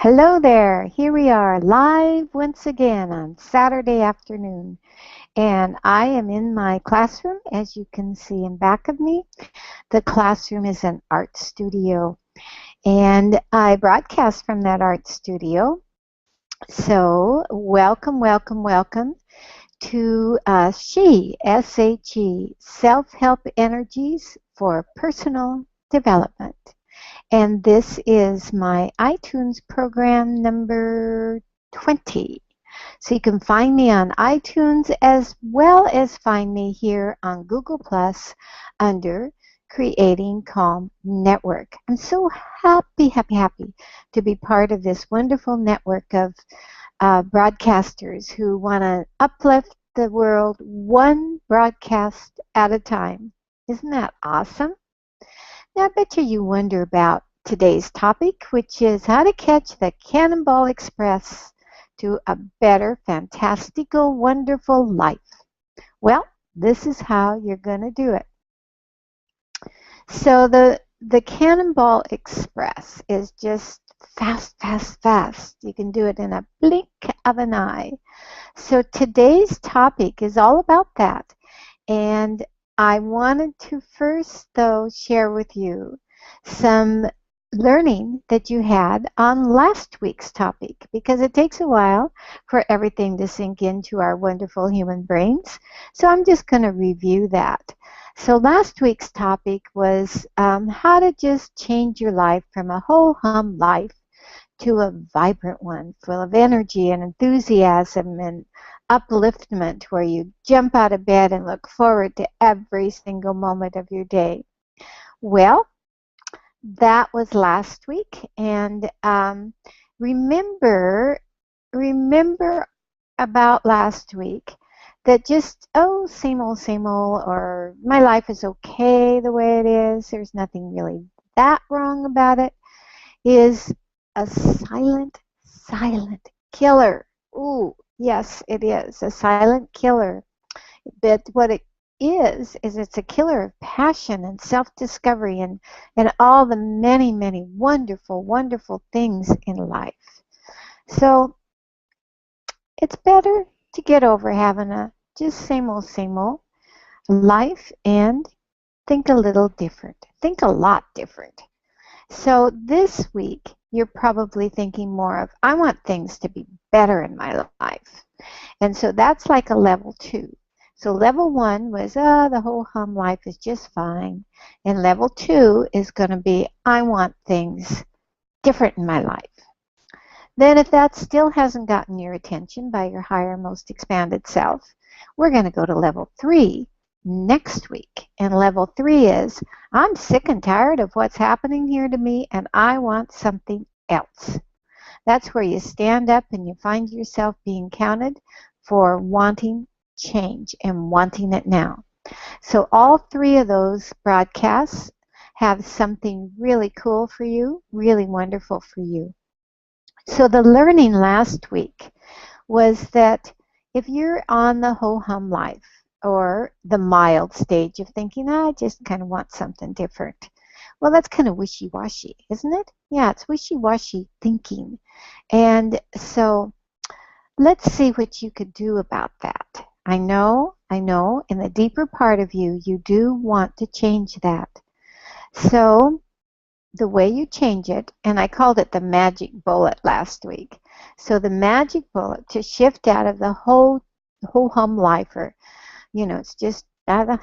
Hello there. Here we are live once again on Saturday afternoon. And I am in my classroom, as you can see in back of me. The classroom is an art studio. And I broadcast from that art studio. So welcome, welcome, welcome to SHE, Self-Help Energies for Personal Development. And this is my iTunes program number 20. So you can find me on iTunes as well as find me here on Google Plus under Creating Calm Network. I'm so happy to be part of this wonderful network of broadcasters who want to uplift the world one broadcast at a time. Isn't that awesome? Now, I bet you wonder about today's topic, which is how to catch the Cannonball Express to a better, fantastical, wonderful life. Well, this is how you're going to do it. So the Cannonball Express is just fast, fast, fast. You can do it in a blink of an eye. So today's topic is all about that. And I wanted to first, though, share with you some learning that you had on last week's topic, because it takes a while for everything to sink into our wonderful human brains. So I'm just going to review that. So last week's topic was how to just change your life from a ho-hum life to a vibrant one, full of energy and enthusiasm and upliftment, where you jump out of bed and look forward to every single moment of your day. Well, that was last week, and remember about last week that just, same old, or my life is okay the way it is, there's nothing really that wrong about it, is a silent killer. Ooh, yes, it is a silent killer. But what it is it's a killer of passion and self-discovery and all the many, many wonderful, wonderful things in life. So it's better to get over having a just same old life and think a little different. Think a lot different. So this week, you're probably thinking more of, I want things to be better in my life. And so that's like a level 2. So level 1 was, the whole hum life is just fine. And level 2 is going to be, I want things different in my life. Then if that still hasn't gotten your attention by your higher, most expanded self, we're going to go to level 3 next week. And level 3 is, I'm sick and tired of what's happening here to me and I want something else. That's where you stand up and you find yourself being counted for wanting change and wanting it now. So all 3 of those broadcasts have something really cool for you, really wonderful for you. So the learning last week was that if you're on the ho-hum life, or the mild stage of thinking, I just kind of want something different. Well, that's kind of wishy-washy, isn't it? Yeah, it's wishy-washy thinking. And so let's see what you could do about that. I know, in the deeper part of you, you do want to change that. So the way you change it, and I called it the magic bullet last week. So the magic bullet to shift out of the whole ho-hum lifer, it's just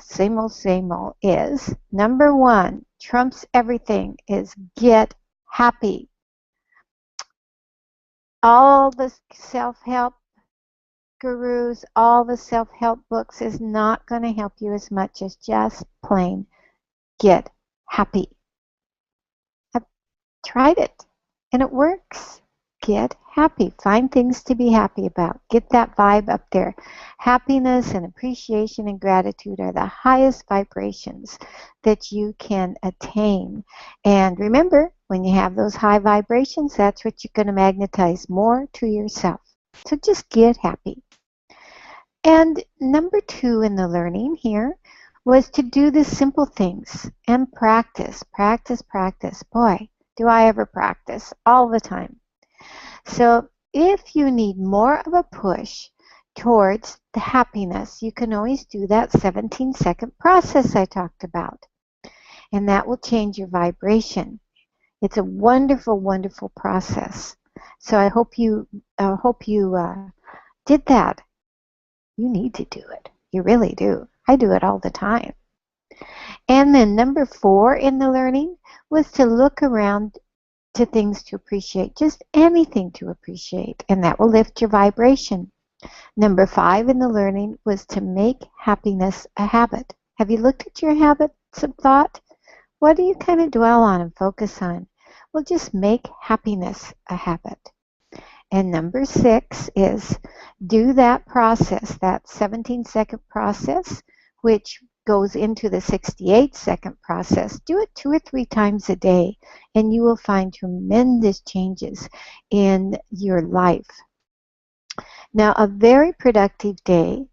same old, is number 1, trumps everything, is get happy. All the self-help gurus, all the self-help books is not going to help you as much as just plain get happy. I've tried it and it works. Get happy. Find things to be happy about. Get that vibe up there. Happiness and appreciation and gratitude are the highest vibrations that you can attain. And remember, when you have those high vibrations, that's what you're going to magnetize more to yourself. So just get happy. And number 2 in the learning here was to do the simple things and practice. Boy, do I ever practice all the time. So if you need more of a push towards the happiness, you can always do that 17-second process I talked about. And that will change your vibration. It's a wonderful, wonderful process. So I hope you did that. You need to do it. You really do. I do it all the time. And then number 4 in the learning was to look around to things to appreciate, just anything to appreciate, and that will lift your vibration. Number 5 in the learning was to make happiness a habit. Have you looked at your habits of thought? What do you kind of dwell on and focus on? Well, just make happiness a habit. And number 6 is do that process, that 17-second process, which goes into the 68-second process. Do it 2 or 3 times a day, and you will find tremendous changes in your life. Now, a very productive day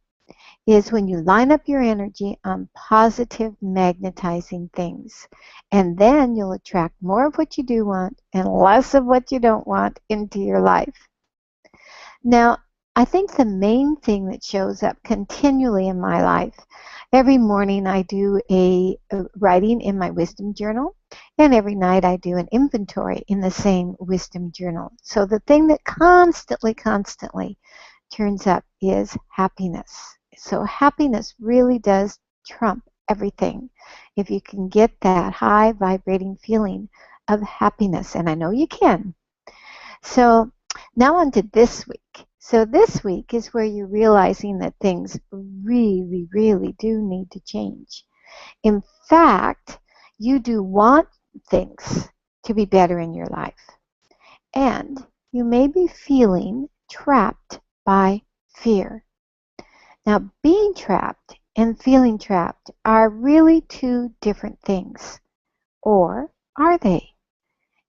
is when you line up your energy on positive magnetizing things. And then you'll attract more of what you do want and less of what you don't want into your life. Now, I think the main thing that shows up continually in my life, every morning I do a writing in my wisdom journal, and every night I do an inventory in the same wisdom journal. So the thing that constantly turns up is happiness. So happiness really does trump everything. If you can get that high vibrating feeling of happiness, and I know you can. So now on to this week. So this week is where you're realizing that things really, really do need to change. In fact, you do want things to be better in your life. And you may be feeling trapped by fear. Now, being trapped and feeling trapped are really 2 different things. Or are they?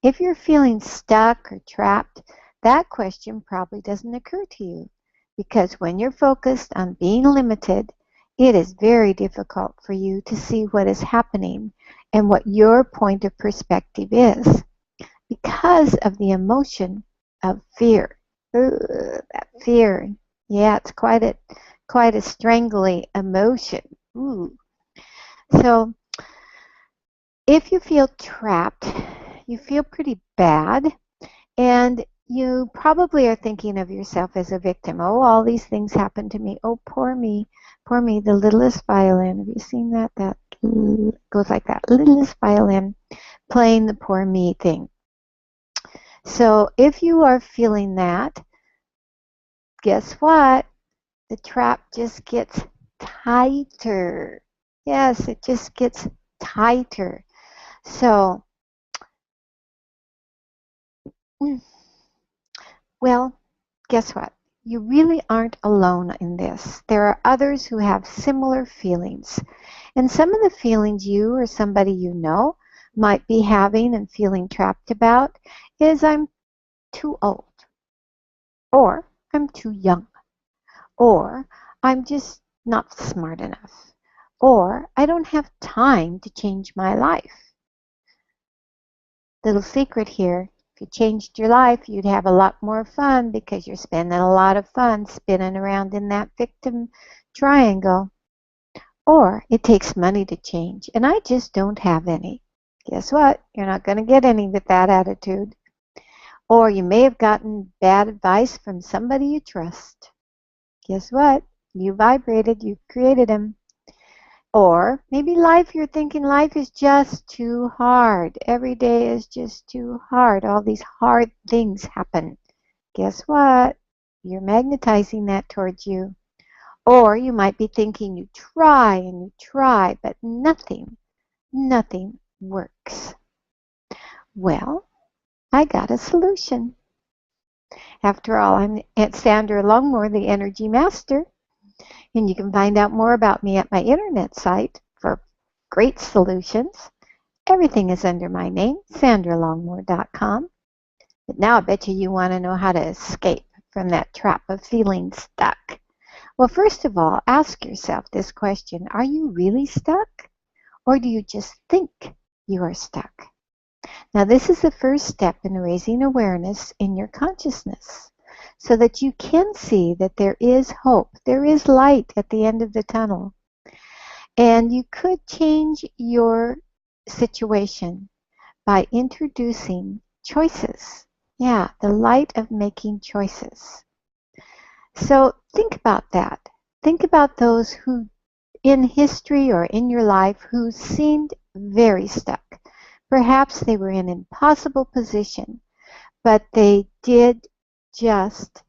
If you're feeling stuck or trapped, that question probably doesn't occur to you, because when you're focused on being limited, it is very difficult for you to see what is happening and what your point of perspective is, because of the emotion of fear. That fear, yeah, it's quite a strangly emotion. Ooh. So if you feel trapped, you feel pretty bad, and you probably are thinking of yourself as a victim. Oh, all these things happen to me. Oh, poor me, the littlest violin. Have you seen that? That goes like that, littlest violin playing the poor me thing. So if you are feeling that, guess what? The trap just gets tighter. Yes, it just gets tighter. So, well, guess what? You really aren't alone in this. There are others who have similar feelings. And some of the feelings you or somebody you know might be having and feeling trapped about is I'm too old, or I'm too young, or I'm just not smart enough, or I don't have time to change my life. Little secret here, if you changed your life, you'd have a lot more fun, because you're spending a lot of fun spinning around in that victim triangle. Or it takes money to change, and I just don't have any. Guess what? You're not going to get any with that attitude. Or you may have gotten bad advice from somebody you trust. Guess what? You vibrated, you created them. Or maybe you're thinking life is just too hard. Every day is just too hard. All these hard things happen. Guess what? You're magnetizing that towards you. Or you might be thinking you try and you try, but nothing works. Well, I got a solution. After all, I'm at Sandra Longmore, the Energy Master. And you can find out more about me at my internet site for great solutions. Everything is under my name, sandralongmore.com. But now I bet you want to know how to escape from that trap of feeling stuck. Well, first of all, ask yourself this question. Are you really stuck? Or do you just think you are stuck? Now, this is the first step in raising awareness in your consciousness so that you can see that there is hope, there is light at the end of the tunnel. And you could change your situation by introducing choices. Yeah, the light of making choices. So think about that. Think about those who in history or in your life who seemed very stuck. Perhaps they were in an impossible position, but they did just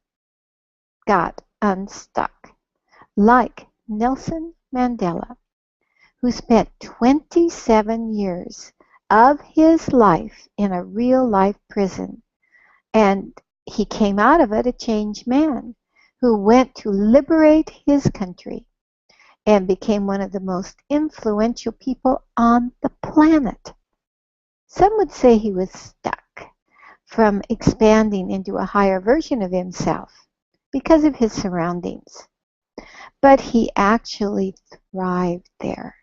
got unstuck. Like Nelson Mandela, who spent 27 years of his life in a real life prison. And he came out of it a changed man who went to liberate his country and became one of the most influential people on the planet. Some would say he was stuck from expanding into a higher version of himself because of his surroundings. But he actually thrived there.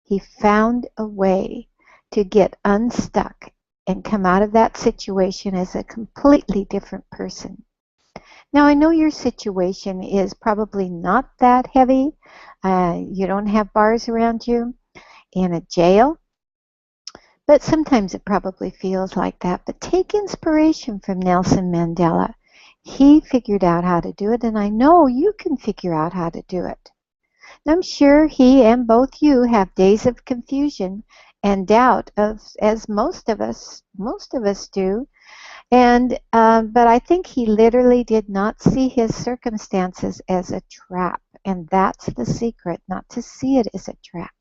He found a way to get unstuck and come out of that situation as a completely different person. Now, I know your situation is probably not that heavy. You don't have bars around you in a jail, but sometimes it probably feels like that. But take inspiration from Nelson Mandela. He figured out how to do it, and I know you can figure out how to do it. I'm sure he and both you have days of confusion and doubt, as most of us do. And but I think he literally did not see his circumstances as a trap, and that's the secret, not to see it as a trap.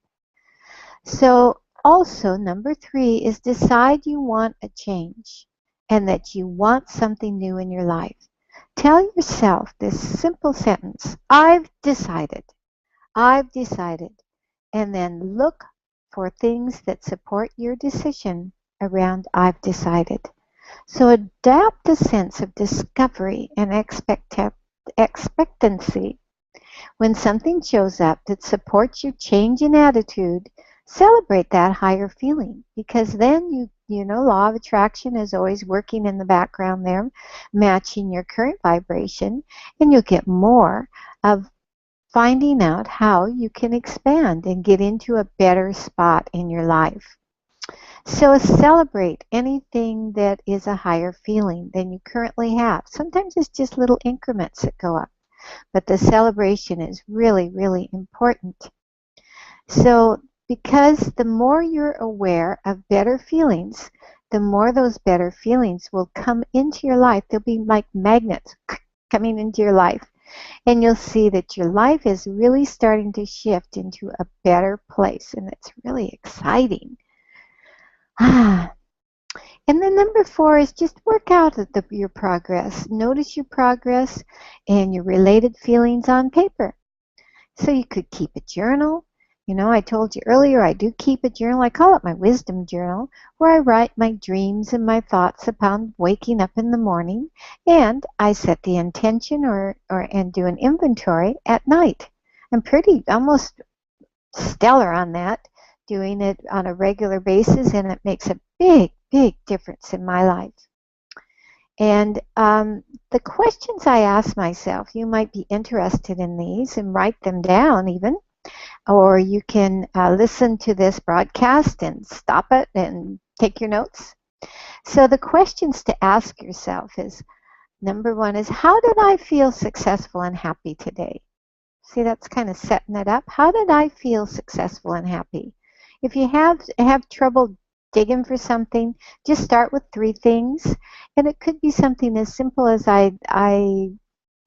So also number 3 is decide you want a change and that you want something new in your life. Tell yourself this simple sentence: I've decided. I've decided. And then look for things that support your decision around I've decided. So adapt a sense of discovery and expectancy. When something shows up that supports your change in attitude, celebrate that higher feeling, because then you know law of attraction is always working in the background there, matching your current vibration, and you'll get more of finding out how you can expand and get into a better spot in your life. So celebrate anything that is a higher feeling than you currently have. Sometimes it's just little increments that go up, but the celebration is really, really important. So because the more you're aware of better feelings, the more those better feelings will come into your life. They'll be like magnets coming into your life. And you'll see that your life is really starting to shift into a better place. And it's really exciting. And then number 4 is just work out your progress. Notice your progress and your related feelings on paper. So you could keep a journal. You know, I told you earlier I do keep a journal. I call it my wisdom journal, where I write my dreams and my thoughts upon waking up in the morning, and I set the intention and do an inventory at night. I'm pretty almost stellar on that, doing it on a regular basis, and it makes a big, big difference in my life. And the questions I ask myself, you might be interested in these and write them down even, or you can listen to this broadcast and stop it and take your notes. So the questions to ask yourself is, number 1 is, how did I feel successful and happy today? See, that's kind of setting it up. How did I feel successful and happy? If you have trouble digging for something, just start with 3 things. And it could be something as simple as I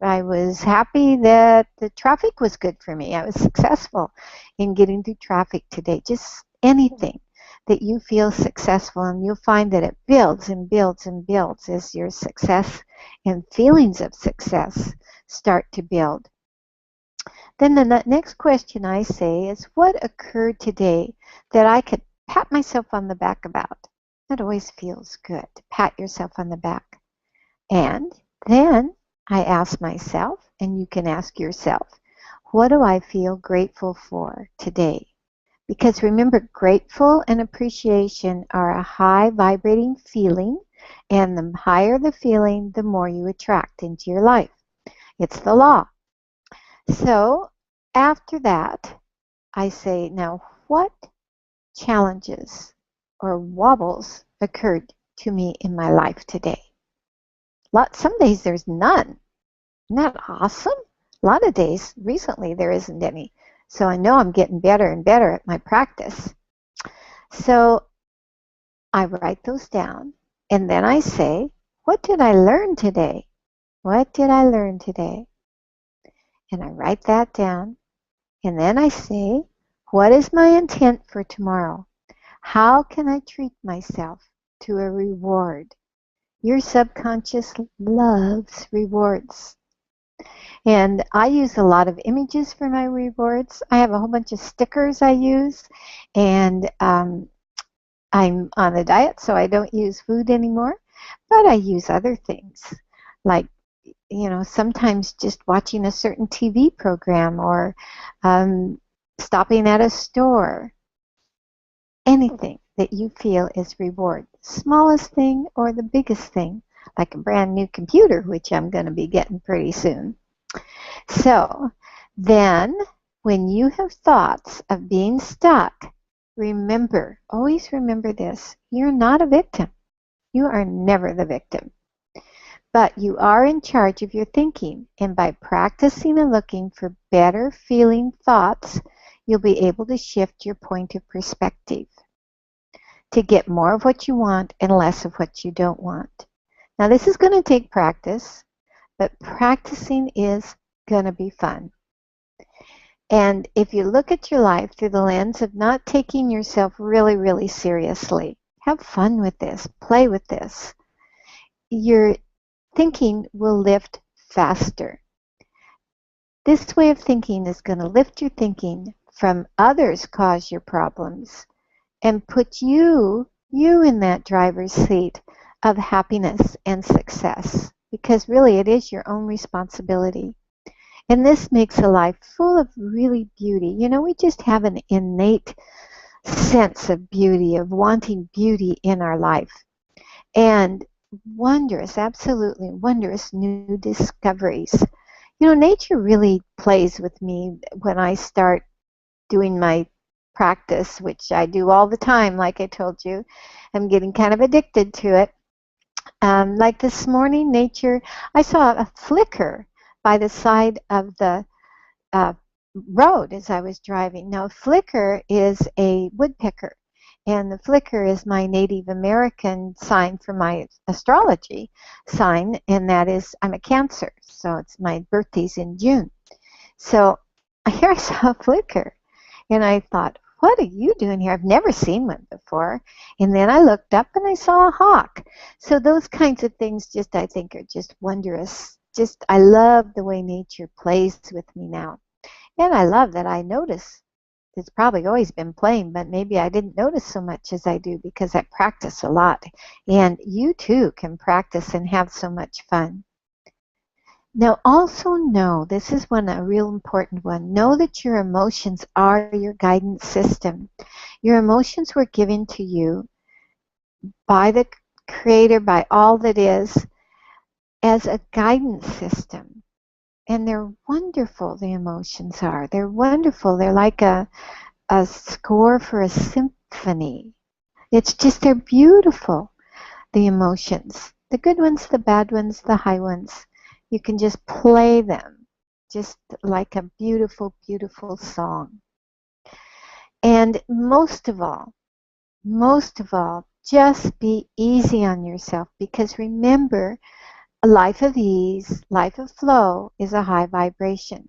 was happy that the traffic was good for me. I was successful in getting through traffic today. Just anything that you feel successful, and you'll find that it builds and builds and builds as your success and feelings of success start to build. Then the next question I say is, what occurred today that I could pat myself on the back about? It always feels good to pat yourself on the back. And then I ask myself, and you can ask yourself, what do I feel grateful for today? Because remember, grateful and appreciation are a high vibrating feeling, and the higher the feeling, the more you attract into your life. It's the law. So after that, I say, now what challenges or wobbles occurred to me in my life today? Some days there's none. Isn't that awesome? A lot of days recently there isn't any. So I know I'm getting better and better at my practice. So I write those down, and then I say, what did I learn today? What did I learn today? And I write that down, and then I say, what is my intent for tomorrow? How can I treat myself to a reward? Your subconscious loves rewards. And I use a lot of images for my rewards. I have a whole bunch of stickers I use, and I'm on a diet, so I don't use food anymore, but I use other things, like, sometimes just watching a certain TV program, or stopping at a store. Anything that you feel is reward, smallest thing or the biggest thing, like a brand new computer, which I'm going to be getting pretty soon. So then, when you have thoughts of being stuck, remember, always remember this, you're not a victim. You are never the victim. But you are in charge of your thinking, and by practicing and looking for better feeling thoughts, you'll be able to shift your point of perspective to get more of what you want and less of what you don't want. Now, this is going to take practice, but practicing is going to be fun. And if you look at your life through the lens of not taking yourself really, really seriously, have fun with this, play with this, your thinking will lift faster. This way of thinking is going to lift your thinking from others cause your problems and put you in that driver's seat of happiness and success, because really it is your own responsibility. And this makes a life full of really beauty. We just have an innate sense of beauty, of wanting beauty in our life. And wondrous, absolutely wondrous new discoveries. Nature really plays with me when I start doing my practice, which I do all the time, like I told you. I'm getting kind of addicted to it. Like this morning, nature, I saw a flicker by the side of the road as I was driving. Now, flicker is a woodpecker, and the flicker is my Native American sign for my astrology sign, and that is I'm a Cancer, so it's my birthday's in June. So here I saw a flicker, and I thought, what are you doing here? I've never seen one before. And then I looked up and I saw a hawk. So those kinds of things I think are just wondrous. I love the way nature plays with me now. And I love that I notice. It's probably always been playing, but maybe I didn't notice so much as I do because I practice a lot. And you too can practice and have so much fun. Now also know, this is a real important one, know that your emotions are your guidance system. Your emotions were given to you by the Creator, by all that is, as a guidance system. And they're wonderful, the emotions are. They're wonderful. They're like a score for a symphony. They're beautiful, the emotions. The good ones, the bad ones, the high ones. You can just play them, just like a beautiful, beautiful song. And most of all, just be easy on yourself, because remember, a life of ease, life of flow is a high vibration.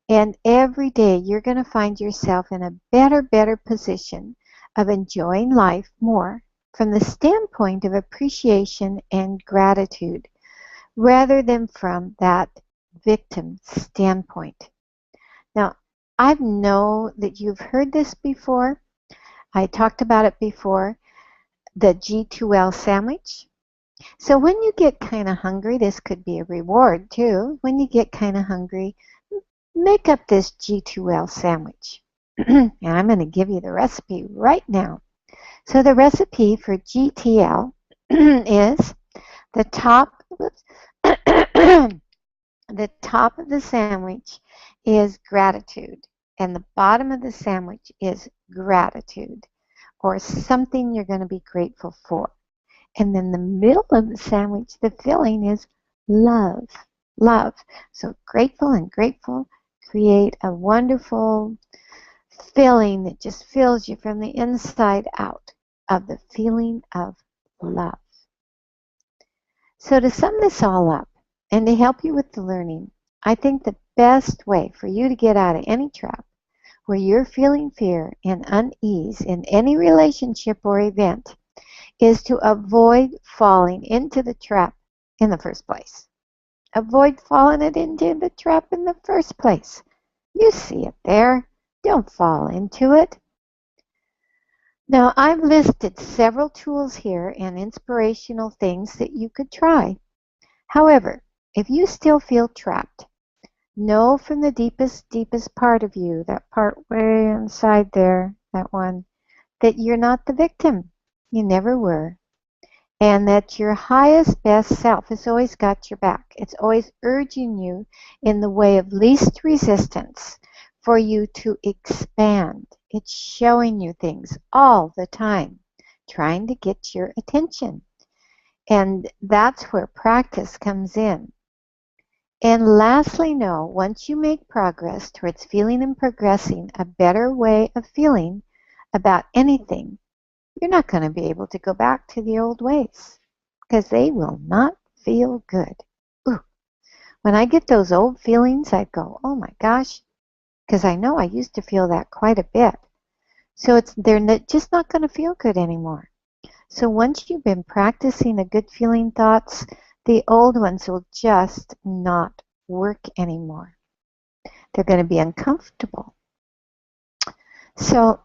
And every day you're going to find yourself in a better position of enjoying life more from the standpoint of appreciation and gratitude, rather than from that victim standpoint. Now, I know that you've heard this before. I talked about it before, the G2L sandwich. So when you get kind of hungry, this could be a reward too. When you get kind of hungry, make up this G2L sandwich. And I'm going to give you the recipe right now. So the recipe for GTL is the top, the top of the sandwich is gratitude, and the bottom of the sandwich is gratitude, or something you're going to be grateful for. And then the middle of the sandwich, the filling is love, love. So grateful and grateful create a wonderful filling that just fills you from the inside out of the feeling of love. So to sum this all up and to help you with the learning, I think the best way for you to get out of any trap where you're feeling fear and unease in any relationship or event is to avoid falling into the trap in the first place. Avoid falling into the trap in the first place. You see it there. Don't fall into it. Now, I've listed several tools here and inspirational things that you could try. However, if you still feel trapped, know from the deepest, deepest part of you, that part way inside there, that one, that you're not the victim. You never were. And that your highest, best self has always got your back. It's always urging you in the way of least resistance for you to expand. It's showing you things all the time, trying to get your attention. And that's where practice comes in. And lastly, know, once you make progress towards feeling and progressing a better way of feeling about anything, you're not going to be able to go back to the old ways because they will not feel good. Ooh. When I get those old feelings, I go, oh my gosh, because I know I used to feel that quite a bit. So they're just not going to feel good anymore. So once you've been practicing the good feeling thoughts, the old ones will just not work anymore. They're going to be uncomfortable. So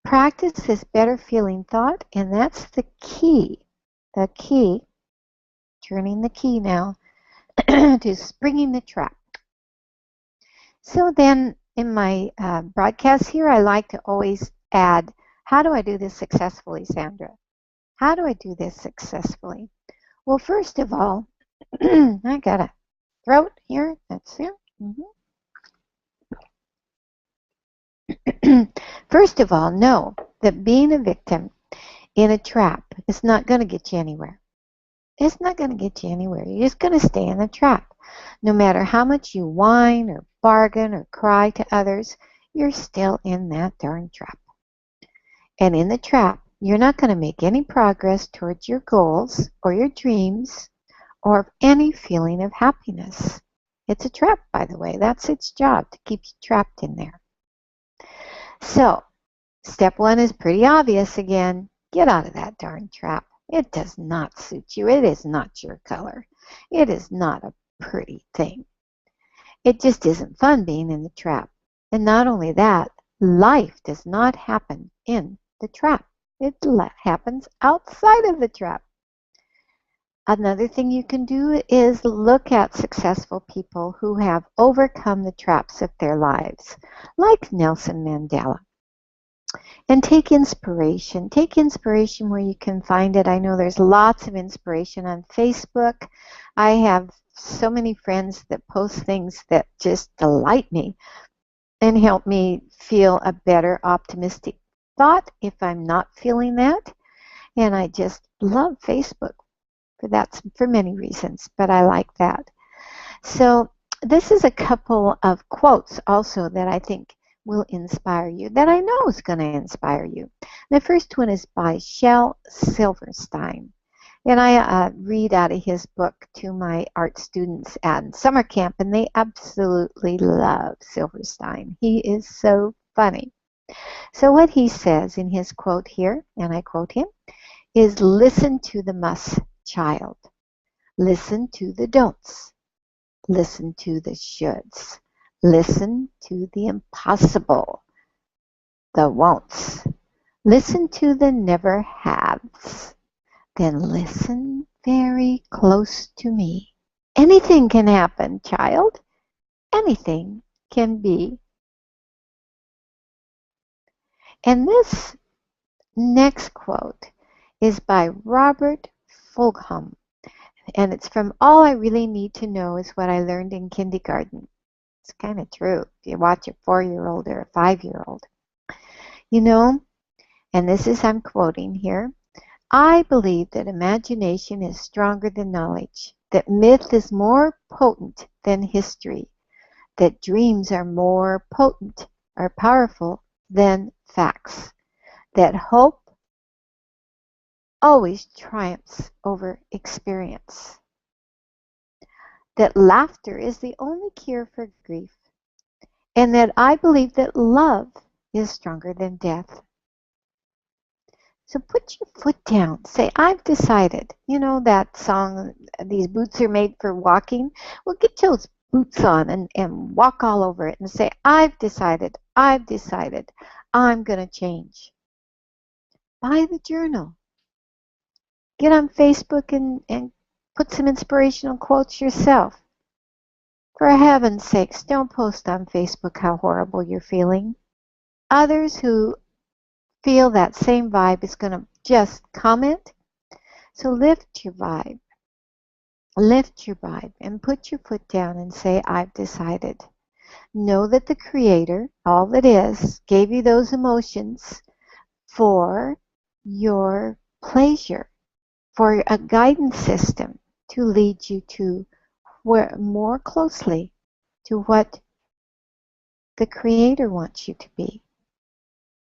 practice this better feeling thought, and that's the key, turning the key now, to springing the trap. So then in my broadcasts here, I like to always add, how do I do this successfully, Sandra? How do I do this successfully? Well, first of all, I got a throat here. That's it. First of all, know that being a victim in a trap is not going to get you anywhere. It's not going to get you anywhere. You're just going to stay in the trap. No matter how much you whine or bargain or cry to others, you're still in that darn trap. And in the trap, you're not going to make any progress towards your goals or your dreams or any feeling of happiness. It's a trap, by the way. That's its job, to keep you trapped in there. So, step one is pretty obvious again. Get out of that darn trap. It does not suit you. It is not your color. It is not a pretty thing. It just isn't fun being in the trap. And not only that, life does not happen in the trap. It happens outside of the trap. Another thing you can do is look at successful people who have overcome the traps of their lives, like Nelson Mandela. And take inspiration. Take inspiration where you can find it. I know there's lots of inspiration on Facebook. I have so many friends that post things that just delight me and help me feel a better, optimistic thought if I'm not feeling that. And I just love Facebook for many reasons, but I like that. So this is a couple of quotes also that I think will inspire you, that I know is going to inspire you. The first one is by Shel Silverstein. And I read out of his book to my art students at summer camp, and they absolutely love Silverstein. He is so funny. So what he says in his quote here, and I quote him, is listen to the must, child. Listen to the don'ts. Listen to the shoulds. Listen to the impossible, the won'ts. Listen to the never haves. Then listen very close to me. Anything can happen, child. Anything can be And this next quote is by Robert Fulghum, and it's from All I Really Need to Know Is What I Learned in Kindergarten. It's kind of true if you watch a 4-year-old or a 5-year-old. You know, and this is, I'm quoting here, I believe that imagination is stronger than knowledge, that myth is more potent than history, that dreams are more potent or powerful than facts, that hope always triumphs over experience, that laughter is the only cure for grief, and that I believe that love is stronger than death. So put your foot down. Say, I've decided. You know that song, these boots are made for walking? Well, get those boots on and walk all over it and say, I've decided, I'm going to change. Buy the journal. Get on Facebook and put some inspirational quotes yourself. For heaven's sakes, don't post on Facebook how horrible you're feeling. Others who feel that same vibe is going to just comment. So lift your vibe. Lift your vibe and put your foot down and say, I've decided. Know that the Creator, all that is, gave you those emotions for your pleasure, for a guidance system to lead you to more closely to what the Creator wants you to be.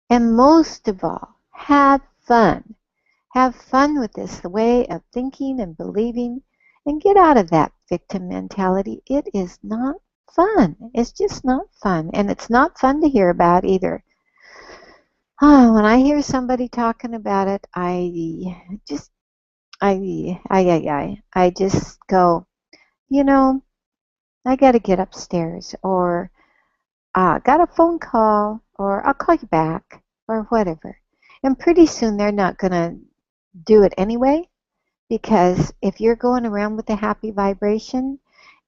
And most of all, have fun. Have fun with this way of thinking and believing, and get out of that victim mentality. It is not fun. It's just not fun. And it's not fun to hear about either. When I hear somebody talking about it, I just go, you know, I got to get upstairs, or got a phone call, or I'll call you back, or whatever. And pretty soon they're not going to do it anyway, because if you're going around with a happy vibration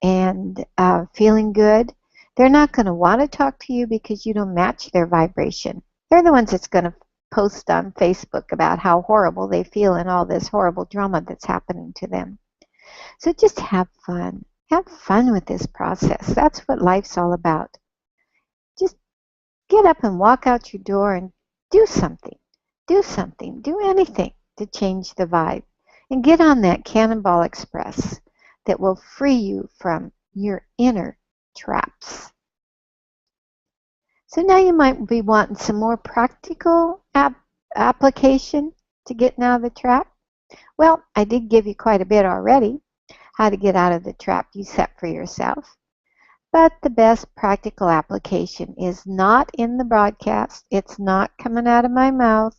and feeling good, they're not going to want to talk to you because you don't match their vibration. They're the ones that's going to post on Facebook about how horrible they feel and all this horrible drama that's happening to them. So just have fun. Have fun with this process. That's what life's all about. Just get up and walk out your door and do something. Do something. Do anything to change the vibe. And get on that Cannonball Express that will free you from your inner traps. So now you might be wanting some more practical application to getting out of the trap. Well, I did give you quite a bit already, how to get out of the trap you set for yourself. But the best practical application is not in the broadcast. It's not coming out of my mouth.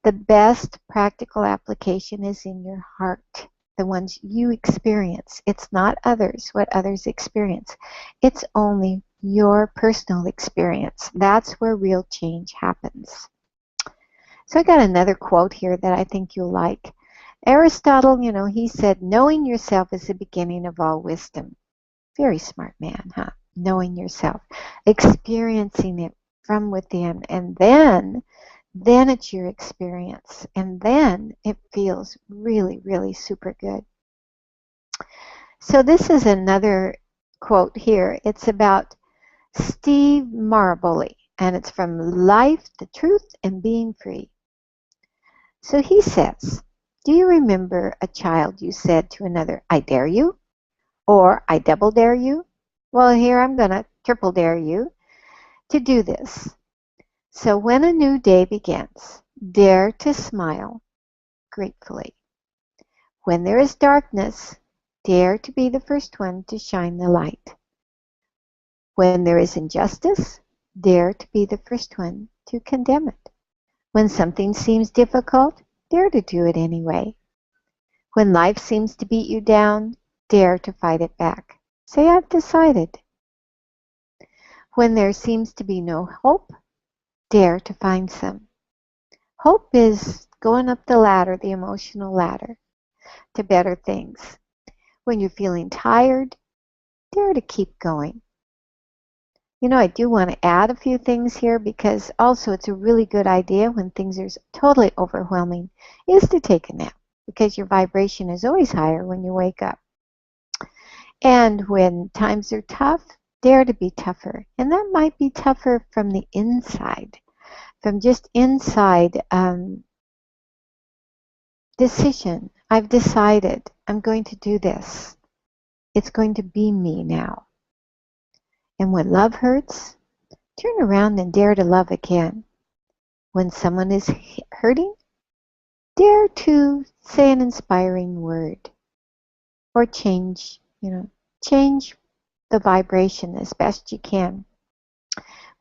The best practical application is in your heart, the ones you experience. It's not others, what others experience. It's only your personal experience. That's where real change happens. So I got another quote here that I think you'll like. Aristotle, he said, knowing yourself is the beginning of all wisdom. Very smart man, huh? Knowing yourself, experiencing it from within, and then it's your experience, and then it feels really, really super good. So this is another quote here. It's about Steve Maraboli, and it's from Life, the Truth, and Being Free. So he says, do you remember a child you said to another, I dare you? Or I double dare you? Well, here I'm going to triple dare you to do this. So when a new day begins, dare to smile gratefully. When there is darkness, dare to be the first one to shine the light. When there is injustice, dare to be the first one to condemn it. When something seems difficult, dare to do it anyway. When life seems to beat you down, dare to fight it back. Say, I've decided. When there seems to be no hope, dare to find some. Hope is going up the ladder, the emotional ladder, to better things. When you're feeling tired, dare to keep going. You know, I do want to add a few things here because also it's a really good idea when things are totally overwhelming is to take a nap because your vibration is always higher when you wake up. And when times are tough, dare to be tougher. And that might be tougher from the inside, from just inside decision. I've decided I'm going to do this. It's going to be me now. And when love hurts, turn around and dare to love again. When someone is hurting, dare to say an inspiring word or change the vibration as best you can.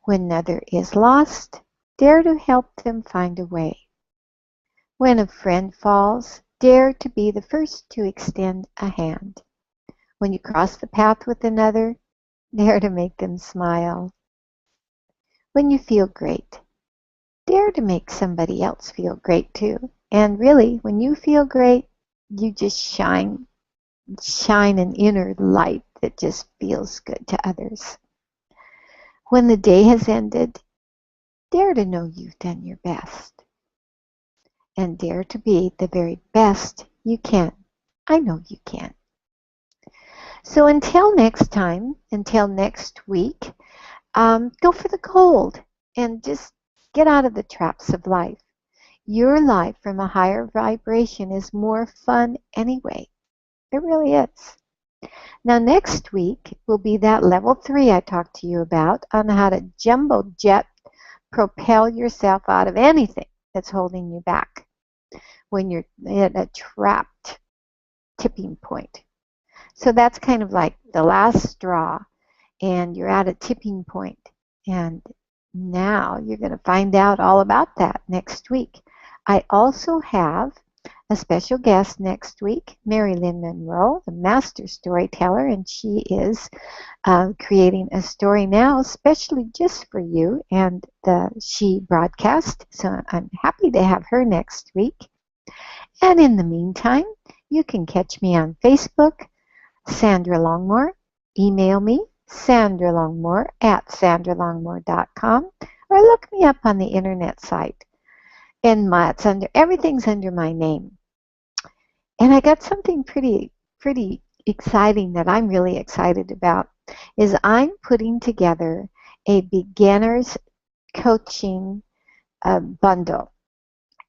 When another is lost, dare to help them find a way. When a friend falls, dare to be the first to extend a hand. When you cross the path with another, dare to make them smile. When you feel great, dare to make somebody else feel great too. And really, when you feel great, you just shine an inner light that just feels good to others. When the day has ended, dare to know you've done your best. And dare to be the very best you can. I know you can. So until next time, until next week, go for the gold and just get out of the traps of life. Your life from a higher vibration is more fun anyway. It really is. Now next week will be that level 3 I talked to you about on how to jumbo jet propel yourself out of anything that's holding you back when you're at a trapped tipping point. So that's kind of like the last straw, and you're at a tipping point. And now you're going to find out all about that next week. I also have a special guest next week, Mary Lynn Monroe, the master storyteller, and she is creating a story now, especially just for you and the She broadcast. So I'm happy to have her next week. And in the meantime, you can catch me on Facebook, Sandra Longmore. Email me, sandralongmore@sandralongmore.com, or look me up on the internet site. And everything's under my name. And I got something pretty exciting that I'm really excited about. Is I'm putting together a beginner's coaching bundle.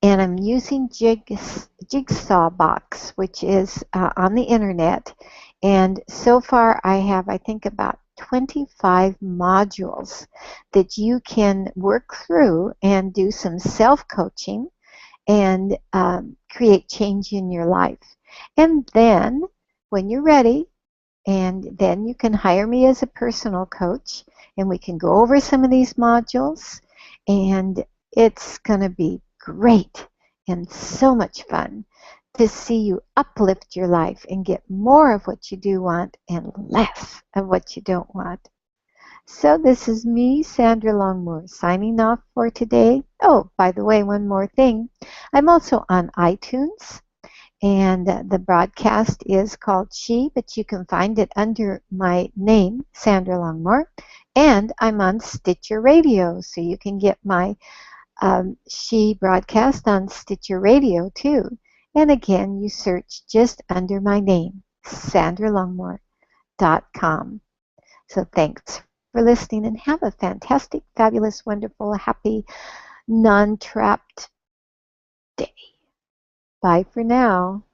And I'm using Jigsaw Box, which is on the internet. And so far I have, I think, about 25 modules that you can work through and do some self-coaching and create change in your life. And then when you're ready, and then you can hire me as a personal coach, and we can go over some of these modules, and it's going to be great and so much fun to see you uplift your life and get more of what you do want and less of what you don't want. So this is me, Sandra Longmore, signing off for today. Oh, by the way, one more thing. I'm also on iTunes, and the broadcast is called She, but you can find it under my name, Sandra Longmore. And I'm on Stitcher Radio, so you can get my She broadcast on Stitcher Radio too. And again, you search just under my name, sandralongmore.com. So thanks for listening, and have a fantastic, fabulous, wonderful, happy, non-trapped day. Bye for now.